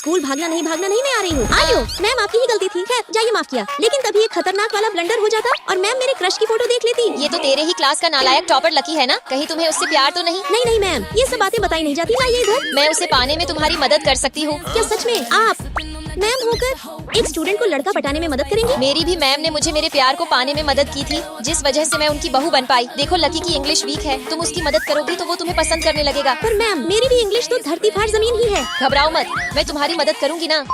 School भागना नहीं मैं आ रही हूँ। आई हो मैम, आपकी ही गलती थी। खैर जाइए, माफ किया। लेकिन तभी एक खतरनाक वाला ब्लंडर हो जाता और मैम मेरे क्रश की फोटो देख लेती। ये तो तेरे ही क्लास का नालायक टॉपर लकी है ना? कहीं तुम्हें उससे प्यार तो नहीं? नहीं मैम, ये सब बातें बताई नहीं जाती। लाइए इधर। मैं उसे पाने में तुम्हारी मदद कर सकती हूँ। क्या सच में आप मैम होकर एक स्टूडेंट को लड़का पटाने में मदद करेंगी? मेरी भी मैम ने मुझे मेरे प्यार को पाने में मदद की थी, जिस वजह से मैं उनकी बहू बन पाई। देखो लकी की इंग्लिश वीक है, तुम उसकी मदद करोगी तो वो तुम्हें पसंद करने लगेगा। पर मैम मेरी भी इंग्लिश तो धरती फाड़ जमीन ही है। घबराओ मत, मैं तुम्हारी मदद करूंगी ना।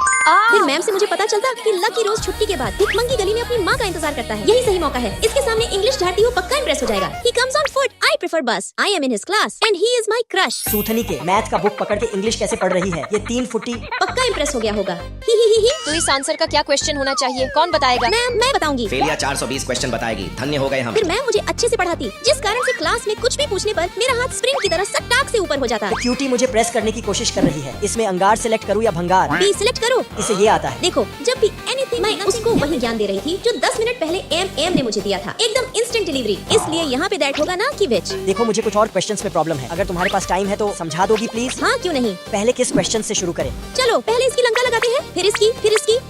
फिर मैम से मुझे पता चलता कि लकी रोज छुट्टी के बाद भिखमंगी गली में अपनी माँ का इंतजार करता है। यही सही मौका है। इसके सामने इंग्लिश झाड़ती हूँ, पक्का इम्प्रेस हो जाएगा। He comes on foot, I prefer bus. I am in his class and he is my crush. सूथनी के मैथ का बुक पकड़ के इंग्लिश कैसे पढ़ रही है? ये 3 फुटी। पक्का इम्प्रेस हो गया होगा। ही। तो इस आंसर का क्या क्वेश्चन होना चाहिए? कौन बताएगा? मैं बताऊंगी। फेलिया 420 क्वेश्चन बताएगी। धन्य हो गए हम। फिर मैम मुझे अच्छे से पढ़ाती, जिस कारण से क्लास में कुछ भी पूछने पर मेरा हाथ स्प्रिंग की तरह सटाक से ऊपर हो जाता। क्यूटी मुझे प्रेस करने की कोशिश कर रही है। इसमें अंगार सिलेक्ट करूँ या भंगार? बी सिलेक्ट करो। इसे ये आता है। देखो, जब भी एनीथिंग मैं उसको वही ज्ञान दे रही थी जो 10 मिनट पहले एम ने मुझे दिया था। एकदम इंस्टेंट डिलीवरी। इसलिए यहाँ पे दैट होगा ना कि विच। देखो मुझे कुछ और क्वेश्चंस में प्रॉब्लम है। अगर तुम्हारे पास टाइम है तो समझा दोगी प्लीज? हाँ क्यों नहीं। पहले किस क्वेश्चन से शुरू करें? चलो पहले इसकी लंका लगाते हैं, फिर इसकी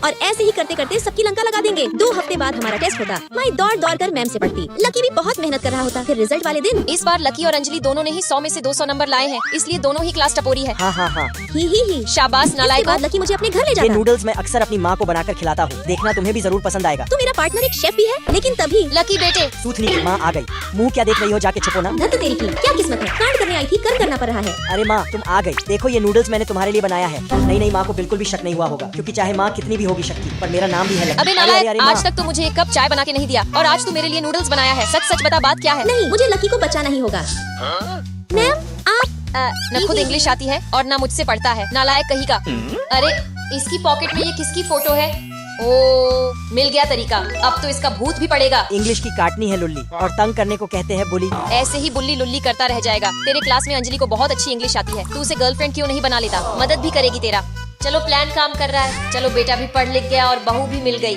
और ऐसे ही करते करते सबकी लंका लगा देंगे। 2 हफ्ते बाद हमारा टेस्ट होता। मैं दौड़ कर मैम से पढ़ती। लकी भी बहुत मेहनत कर रहा होता। फिर रिजल्ट वाले दिन इस बार लकी और अंजलि दोनों ने ही 100 में से 200 नंबर लाए हैं, इसलिए दोनों ही क्लास टपोरी है। हाँ। ही। शाबाश इसके नालायक। बाद लकी मुझे अपने घर ले ये जाता। नूडल्स मैं अक्सर अपनी माँ को बनाकर खिलाता हूँ। देखना तुम्हें भी जरूर पसंद आएगा। तो मेरा पार्टनर एक शेफ भी है। लेकिन तभी लकी बेटे, सूथनी की माँ आ गई। मुँह क्या देख रही हो? जाके छुपो ना। धत तेरी की क्या किस्मत है। कांड करने आई थी, कर्म करना पड़ रहा है। अरे माँ तुम आ गई। देखो ये नूडल्स मैंने तुम्हारे लिए बनाया है। नहीं माँ को बिल्कुल भी शक नहीं हुआ होगा, क्योंकि चाहे माँ कितनी भी होगी शक्ति, पर मेरा नाम भी है लकी। अबे नालायक, आज तक तो मुझे एक कप चाय बना के नहीं दिया और आज तू मेरे लिए नूडल्स बनाया है। सच बता, बात क्या है? नहीं, मुझे लकी को बचाना ही होगा। मैम आप न खुद इंग्लिश आती है और न मुझसे पढ़ता है, नालायक कहीं का। अरे इसकी पॉकेट में ये किसकी फोटो है? ओ मिल गया तरीका, अब तो इसका भूत भी पड़ेगा। इंग्लिश की काटनी है लुल्ली और तंग करने को कहते हैं बुली। ऐसे ही बुल्ली लुल्ली करता रह जाएगा। तेरे क्लास में अंजलि को बहुत अच्छी इंग्लिश आती है, तू उसे गर्लफ्रेंड क्यों नहीं बना लेता? मदद भी करेगी तेरा। चलो प्लान काम कर रहा है। चलो बेटा भी पढ़ लिख गया और बहू भी मिल गई।